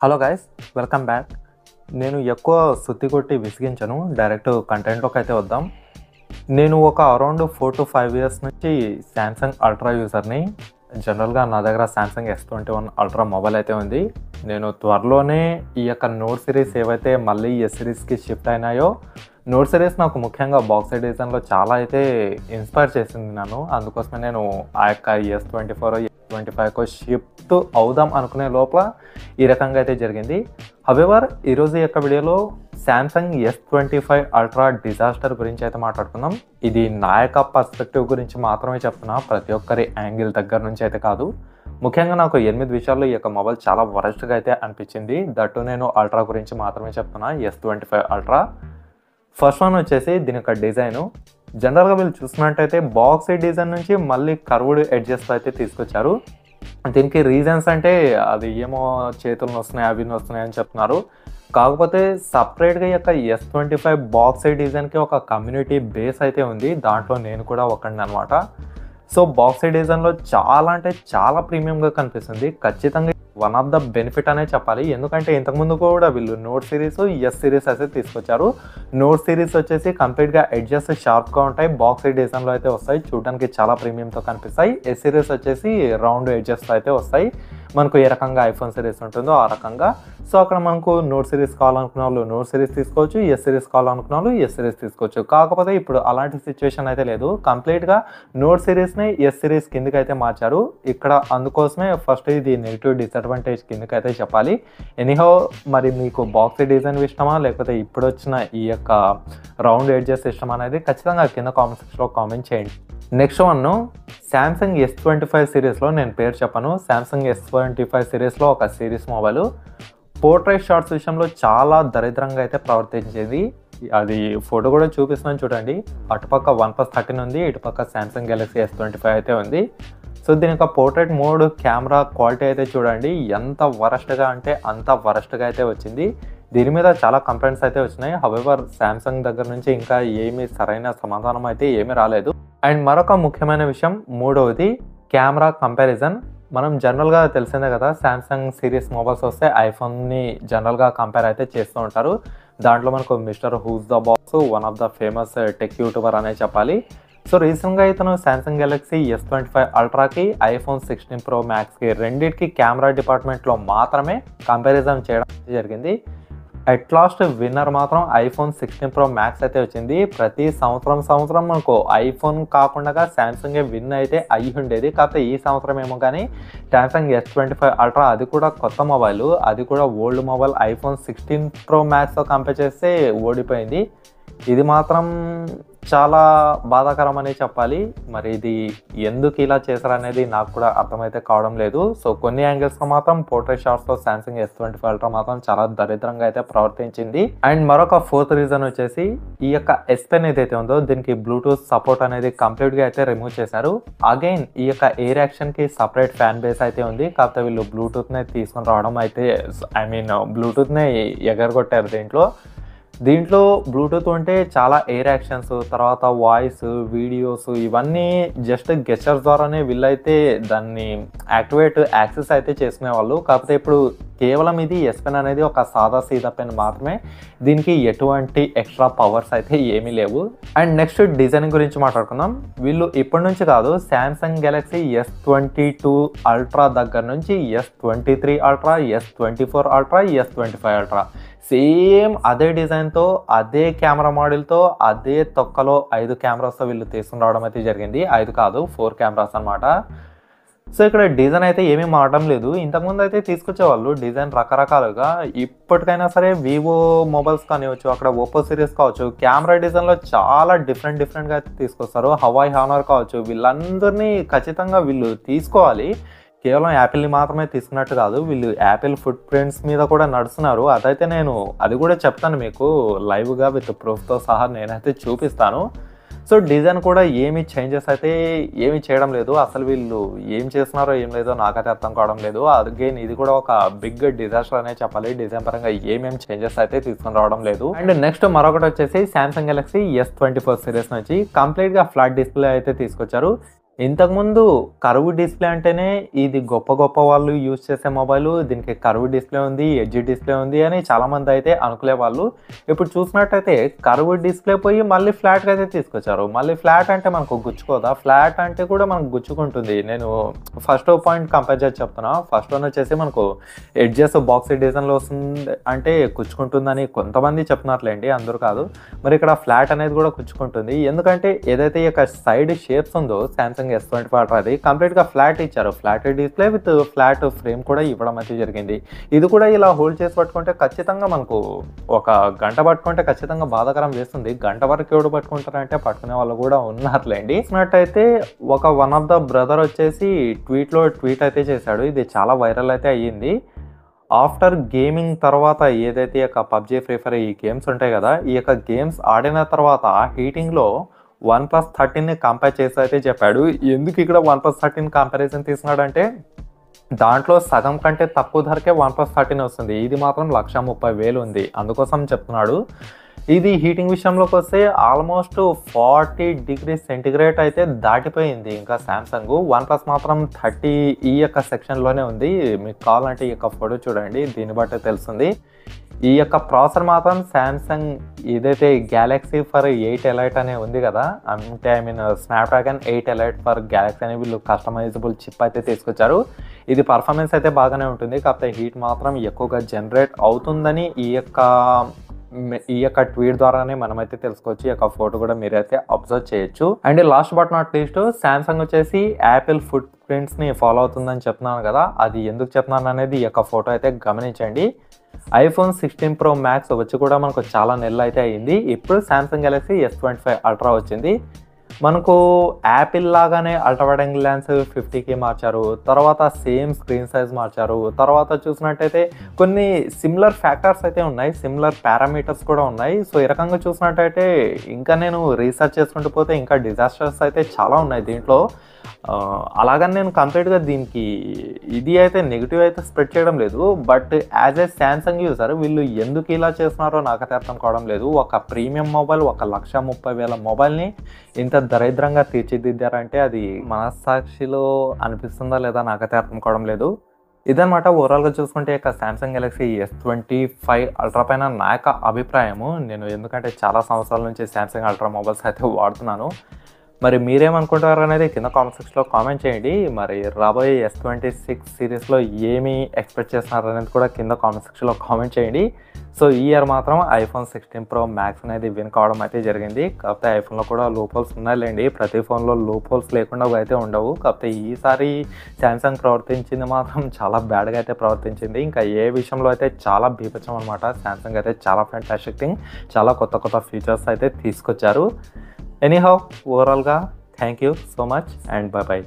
Hello guys, welcome back. నేను ఎక్కువ సుత్తి కొట్టి విసిగించను, డైరెక్ట్ కంటెంట్లోకి అయితే వద్దాం. నేను ఒక అరౌండ్ 4 to 5 years నుంచి శాంసంగ్ అల్ట్రా యూజర్ని. జనరల్గా నా దగ్గర శాంసంగ్ S21 అల్ట్రా మొబైల్ అయితే ఉంది. నేను త్వరలోనే ఈ యొక్క నోట్ సిరీస్ ఏవైతే మళ్ళీ ఎస్ సిరీస్కి షిఫ్ట్ అయినాయో, నోట్ సిరీస్ నాకు ముఖ్యంగా బాక్స్ డిజైన్లో చాలా అయితే ఇన్స్పైర్ చేసింది నన్ను. అందుకోసమే నేను ఆ యొక్క S24 S25 షిఫ్ట్ అవుదాం అనుకునే లోపల ఈ రకంగా అయితే జరిగింది. హవెవర్ ఈరోజు ఈ యొక్క వీడియోలో శాంసంగ్ S25 అల్ట్రా డిజాస్టర్ గురించి అయితే మాట్లాడుకుందాం. ఇది నా యొక్క పర్స్పెక్టివ్ గురించి మాత్రమే చెప్తున్నా, ప్రతి ఒక్కరి యాంగిల్ దగ్గర నుంచి అయితే కాదు. ముఖ్యంగా నాకు 8 విషయాల్లో ఈ యొక్క మొబైల్ చాలా వరస్ట్గా అయితే అనిపించింది. దట్టు నేను అల్ట్రా గురించి మాత్రమే చెప్తున్నా, S25 అల్ట్రా. ఫస్ట్ వన్ వచ్చేసి దీని యొక్క డిజైను. జనరల్గా వీళ్ళు చూసినట్టయితే బాక్స్ డిజైన్ నుంచి మళ్ళీ కర్వ్డ్ ఎడ్జెస్ అయితే తీసుకొచ్చారు. దీనికి రీజన్స్ అంటే అది ఏమో చేతులు వస్తున్నాయి అవి వస్తున్నాయి అని చెప్తున్నారు. కాకపోతే సపరేట్గా ఈ యొక్క S25 బాక్స్ డిజైన్కి ఒక కమ్యూనిటీ బేస్ అయితే ఉంది. దాంట్లో నేను కూడా ఒకడిని అనమాట. సో బాక్స్ డిజైన్లో చాలా అంటే చాలా ప్రీమియంగా కనిపిస్తుంది. ఖచ్చితంగా వన్ ఆఫ్ ద బెనిఫిట్ అనే చెప్పాలి. ఎందుకంటే ఇంతకుముందు కూడా వీళ్ళు నోట్ సిరీస్ ఎస్ సిరీస్ అయితే తీసుకొచ్చారు. నోట్ సిరీస్ వచ్చేసి కంప్లీట్గా ఎడ్జెస్ షార్ప్గా ఉంటాయి, బాక్స్ డిజైన్లో అయితే వస్తాయి, చూడడానికి చాలా ప్రీమియంతో కనిపిస్తాయి. ఎస్ సిరీస్ వచ్చేసి రౌండ్ ఎడ్జెస్ అయితే వస్తాయి, మనకు ఏ రకంగా ఐఫోన్ సిరీస్ ఉంటుందో ఆ రకంగా. సో అక్కడ మనకు నోట్ సిరీస్ కావాలనుకున్న వాళ్ళు నోట్ సిరీస్ తీసుకోవచ్చు, ఎస్ సిరీస్ కావాలనుకున్న వాళ్ళు ఎస్ సిరీస్ తీసుకోవచ్చు. కాకపోతే ఇప్పుడు అలాంటి సిచ్యువేషన్ అయితే లేదు. కంప్లీట్గా నోట్ సిరీస్ని ఎస్ సిరీస్ కిందకి అయితే మార్చారు ఇక్కడ. అందుకోసమే ఫస్ట్ ఇది నెగిటివ్ డిసడ్వాంటేజ్ కిందకి అయితే చెప్పాలి. ఎనీహౌ మరి మీకు బాక్స్ డిజైన్ ఇష్టమా లేకపోతే ఇప్పుడు వచ్చిన ఈ యొక్క రౌండ్ ఎడ్జెస్ ఇష్టమా అనేది ఖచ్చితంగా కింద కామెంట్ సెక్షన్లో కామెంట్ చేయండి. నెక్స్ట్ వన్ శాంసంగ్ S25 సిరీస్లో, నేను పేరు చెప్పను, శాంసంగ్ S25 సిరీస్లో ఒక సిరీస్ మొబైల్ పోర్ట్రైట్ షాట్స్ విషయంలో చాలా దరిద్రంగా అయితే ప్రవర్తించింది. అది ఫోటో కూడా చూపిస్తున్నాను చూడండి. అటుపక్క OnePlus 13 ఉంది, ఇటుపక్క శాంసంగ్ గెలాక్సీ S25 అయితే ఉంది. సో దీని యొక్క పోర్ట్రైట్ మోడ్ కెమెరా క్వాలిటీ అయితే చూడండి ఎంత వరస్ట్గా అంటే అంత వరస్ట్గా అయితే వచ్చింది. దీని మీద చాలా కంప్లైంట్స్ అయితే వచ్చినాయి. హవెవర్ శాంసంగ్ దగ్గర నుంచి ఇంకా ఏమీ సరైన సమాధానం అయితే ఏమీ రాలేదు. అండ్ మరొక ముఖ్యమైన విషయం మూడవది కెమెరా కంపారిజన్. మనం జనరల్గా తెలిసిందే కదా, శాంసంగ్ సిరీస్ మొబైల్స్ వస్తే ఐఫోన్ని జనరల్గా కంపేర్ అయితే చేస్తూ ఉంటారు. దాంట్లో మనకు mister who's the box one of the famous tech YouTuber అనే చెప్పాలి. సో రీసెంట్గా ఇతను శాంసంగ్ గెలాక్సీ S25 అల్ట్రాకి ఐఫోన్ 16 Pro Maxకి రెండింటికి కెమెరా డిపార్ట్మెంట్లో మాత్రమే కంపారిజన్ చేయడం జరిగింది. అట్ లాస్ట్ విన్నర్ మాత్రం ఐఫోన్ 16 Pro Max అయితే వచ్చింది. ప్రతి సంవత్సరం మనకు ఐఫోన్ కాకుండా శాంసంగే విన్ అయితే అయ్యి ఉండేది. కాకపోతే ఈ సంవత్సరం ఏమో కానీ శాంసంగ్ S25 అల్ట్రా, అది కూడా కొత్త మొబైల్, అది కూడా ఓల్డ్ మొబైల్ ఐఫోన్ 16 Pro Maxతో కంపేర్ చేస్తే ఓడిపోయింది. ఇది మాత్రం చాలా బాధాకరం అనే చెప్పాలి. మరి ఇది ఎందుకు ఇలా చేశారనేది నాకు కూడా అర్థమైతే కావడం లేదు. సో కొన్ని యాంగిల్స్లో మాత్రం పోర్ట్రైట్ షాట్స్లో శాంసంగ్ S25 అల్ట్రా మాత్రం చాలా దరిద్రంగా అయితే ప్రవర్తించింది. అండ్ మరొక ఫోర్త్ రీజన్ వచ్చేసి ఈ యొక్క S Pen ఏదైతే ఉందో దీనికి బ్లూటూత్ సపోర్ట్ అనేది కంప్లీట్గా అయితే రిమూవ్ చేశారు. అగైన్ ఈ యొక్క ఎయిర్ యాక్షన్కి సపరేట్ ఫ్యాన్ బేస్ అయితే ఉంది. కాకపోతే వీళ్ళు బ్లూటూత్నే తీసుకొని రావడం అయితే బ్లూటూత్నే ఎగరగొట్టారు. దీంట్లో బ్లూటూత్ ఉంటే చాలా ఎయిర్ యాక్షన్స్, తర్వాత వాయిస్, వీడియోస్ ఇవన్నీ జస్ట్ గెస్చర్స్ ద్వారానే వీళ్ళైతే దాన్ని యాక్సెస్ అయితే చేసుకునేవాళ్ళు. కాకపోతే ఇప్పుడు కేవలం ఇది S Pen అనేది ఒక సీదా పెన్ మాత్రమే, దీనికి ఎటువంటి ఎక్స్ట్రా పవర్స్ అయితే ఏమీ లేవు. అండ్ నెక్స్ట్ డిజైన్ గురించి మాట్లాడుకుందాం. వీళ్ళు ఇప్పటి నుంచి కాదు, శాంసంగ్ గెలాక్సీ S22 అల్ట్రా దగ్గర నుంచి S23 ultra, S24 ultra, S25 ultra same అదే డిజైన్తో, అదే కెమెరా మోడల్తో, అదే తొక్కలో 5 కెమెరాస్తో వీళ్ళు తీసుకుని రావడం అయితే జరిగింది. 5 కాదు 4 కెమెరాస్ అనమాట. సో ఇక్కడ డిజైన్ అయితే ఏమీ మారడం లేదు. ఇంతకుముందు అయితే తీసుకొచ్చేవాళ్ళు డిజైన్ రకరకాలుగా. ఇప్పటికైనా సరే వివో మొబైల్స్ కానివచ్చు, అక్కడ ఓప్పో సిరీస్ కావచ్చు, కెమెరా డిజైన్లో చాలా డిఫరెంట్గా అయితే తీసుకొస్తారు. హవాయి హానర్ కావచ్చు, వీళ్ళందరినీ ఖచ్చితంగా వీళ్ళు తీసుకోవాలి. కేవలం యాపిల్ని మాత్రమే తీసుకున్నట్టు కాదు, వీళ్ళు యాపిల్ ఫుట్ ప్రింట్స్ మీద కూడా నడుస్తున్నారు. అదైతే నేను అది కూడా చెప్తాను మీకు లైవ్గా విత్ ప్రూఫ్తో సహా నేనైతే చూపిస్తాను. సో డిజైన్ కూడా ఏమీ చేంజెస్ అయితే ఏమీ చేయడం లేదు. అసలు వీళ్ళు ఏం చేస్తున్నారో ఏం లేదో నాకైతే అర్థం కావడం లేదు. అగైన్ ఇది కూడా ఒక బిగ్ డిజాస్టర్ అనే చెప్పాలి. డిజైన్ పరంగా ఏమేమి చేంజెస్ అయితే తీసుకొని రావడం లేదు. అండ్ నెక్స్ట్ మరొకటి వచ్చేసి శాంసంగ్ గెలాక్సీ S24 సిరీస్ నుంచి కంప్లీట్గా ఫ్లాట్ డిస్ప్లే అయితే తీసుకొచ్చారు. ఇంతకుముందు కర్వ్ డిస్ప్లే అంటేనే ఇది గొప్ప గొప్ప వాళ్ళు యూజ్ చేసే మొబైలు, దీనికి కర్వ్ డిస్ప్లే ఉంది, ఎడ్జ్ డిస్ప్లే ఉంది అని చాలామంది అయితే అనుకునేవాళ్ళు. ఇప్పుడు చూసినట్టయితే కర్వ్ డిస్ప్లే పోయి మళ్ళీ ఫ్లాట్గా అయితే తీసుకొచ్చారు. మళ్ళీ ఫ్లాట్ అంటే మనకు గుచ్చుకోదా? ఫ్లాట్ అంటే కూడా మనకు గుచ్చుకుంటుంది. నేను ఫస్ట్ పాయింట్ కంపేర్ చేసి చెప్తున్నా. ఫస్ట్ వన్ వచ్చేసి మనకు ఎడ్జెస్ బాక్సీ డిజైన్లో వస్తుంది అంటే కుచ్చుకుంటుందని కొంతమంది చెప్తున్నారులేండి, అందరూ కాదు. మరి ఇక్కడ ఫ్లాట్ అనేది కూడా కుచ్చుకుంటుంది. ఎందుకంటే ఏదైతే ఈ యొక్క సైడ్ షేప్స్ ఉందో సామ్సంగ్ S25 Ultra అది కంప్లీట్గా ఫ్లాట్ ఇచ్చారు. Flat display with flat frame కూడా ఇవ్వడం అయితే జరిగింది. ఇది కూడా ఇలా హోల్డ్ చేసి పట్టుకుంటే ఖచ్చితంగా మనకు ఒక గంట పట్టుకుంటే ఖచ్చితంగా బాధాకరం వేస్తుంది. గంట వరకు ఎవడు పట్టుకుంటారంటే పట్టుకునే వాళ్ళు కూడా ఉన్నారులేండి. చూసినట్టయితే వన్ ఆఫ్ ద బ్రదర్ వచ్చేసి ట్వీట్ అయితే చేశాడు. ఇది చాలా వైరల్ అయితే అయ్యింది. ఆఫ్టర్ గేమింగ్ తర్వాత ఏదైతే ఈ యొక్క పబ్జీ, ఫ్రీ ఫైర్ ఈ గేమ్స్ ఉంటాయి కదా, ఈ యొక్క గేమ్స్ ఆడిన తర్వాత హీటింగ్లో OnePlus 13ని కంపేర్ చేసి అయితే చెప్పాడు. ఎందుకు ఇక్కడ OnePlus 13 కంపారిజన్ తీసుకున్నాడంటే దాంట్లో సగం కంటే తక్కువ ధరకే OnePlus 13 వస్తుంది. ఇది మాత్రం 1,30,000 ఉంది. అందుకోసం చెప్తున్నాడు. ఇది హీటింగ్ విషయంలోకి వస్తే ఆల్మోస్ట్ 40 degrees సెంటిగ్రేడ్ అయితే దాటిపోయింది ఇంకా సామ్సంగ్. OnePlus మాత్రం 30 ఈ యొక్క సెక్షన్లోనే ఉంది. మీకు కావాలంటే ఈ యొక్క ఫోటో చూడండి, దీన్ని బట్టి తెలుస్తుంది. ఈ యొక్క ప్రాసెసర్ మాత్రం సామ్సంగ్ ఏదైతే గ్యాలక్సీ ఫర్ 8 ఎలైట్ అనే ఉంది కదా, అంటే స్నాప్డ్రాగన్ 8 ఎలైట్ ఫర్ గ్యాలక్సీ అని వీళ్ళు కస్టమైజబుల్ చిప్ అయితే తీసుకొచ్చారు. ఇది పర్ఫార్మెన్స్ అయితే బాగానే ఉంటుంది, కాకపోతే హీట్ మాత్రం ఎక్కువగా జనరేట్ అవుతుందని ఈ యొక్క ట్వీట్ ద్వారానే మనమైతే తెలుసుకోవచ్చు. ఈ యొక్క ఫోటో కూడా మీరైతే అబ్జర్వ్ చేయొచ్చు. And last but not least, Samsung వచ్చేసి యాపిల్ ఫుట్ ప్రింట్స్ని ఫాలో అవుతుందని చెప్తున్నాను కదా, అది ఎందుకు చెప్తున్నాను అనేది ఈ యొక్క ఫోటో అయితే గమనించండి. iPhone 16 Pro Max వచ్చి కూడా మనకు చాలా నెలలు అయితే అయ్యింది. ఇప్పుడు సామ్సంగ్ గెలాక్సీ S25 Ultra వచ్చింది. మనకు యాపిల్ లాగానే అల్ట్రా వైడ్ యాంగిల్ లెన్స్ 50కి మార్చారు. తర్వాత సేమ్ స్క్రీన్ సైజ్ మార్చారు. తర్వాత చూసినట్టయితే కొన్ని సిమిలర్ ఫ్యాక్టర్స్ అయితే ఉన్నాయి, సిమిలర్ పారామీటర్స్ కూడా ఉన్నాయి. సో ఈ రకంగా చూసినట్టయితే ఇంకా నేను రీసెర్చ్ చేసుకుంటూ పోతే ఇంకా డిజాస్టర్స్ అయితే చాలా ఉన్నాయి దీంట్లో. అలాగని నేను కంప్లీట్గా దీనికి ఇది అయితే నెగిటివ్ అయితే స్ప్రెడ్ చేయడం లేదు. But as a Samsung user వీళ్ళు ఎందుకు ఇలా చేస్తున్నారో నాకైతే అర్థం కావడం లేదు. ఒక ప్రీమియం మొబైల్, 1,30,000 మొబైల్ని ఇంత దరిద్రంగా తీర్చిదిద్దారంటే అది మనస్సాక్షిలో అనిపిస్తుందా లేదా నాకైతే అర్థం కావడం లేదు. ఇదనమాట ఓవరాల్గా చూసుకుంటే ఇక సామ్సంగ్ గెలాక్సీ S25 Ultra పైన నా యొక్క అభిప్రాయము. నేను ఎందుకంటే చాలా సంవత్సరాల నుంచి సామ్సంగ్ అల్ట్రా మొబైల్స్ అయితే వాడుతున్నాను. మరి మీరేమనుకుంటారు అనేది కింద కామెంట్ సెక్షన్లో కామెంట్ చేయండి. మరి రాబోయే S26 సిరీస్లో ఏమి ఎక్స్పెక్ట్ చేస్తున్నారు అనేది కూడా కింద కామెంట్ సెక్షన్లో కామెంట్ చేయండి. సో ఈ ఇయర్ మాత్రం iPhone 16 Pro Max అనేది విన్ కావడం అయితే జరిగింది. కాకపోతే ఐఫోన్లో కూడా లూప్ హోల్స్ ఉన్నాయిలేండి, ప్రతి ఫోన్లో లూప్ హోల్స్ లేకుండా అయితే ఉండవు. కాకపోతే ఈసారి సామ్సంగ్ ప్రవర్తించింది మాత్రం చాలా బ్యాడ్గా అయితే ప్రవర్తించింది. ఇంకా ఏ విషయంలో అయితే చాలా బీభత్సం అనమాట. సామ్సంగ్ అయితే చాలా ఫ్యాంటాస్టిక్ థింగ్, చాలా కొత్త ఫీచర్స్ అయితే తీసుకొచ్చారు. ఎనీహౌ ఓవరాల్గా thank you so much and by.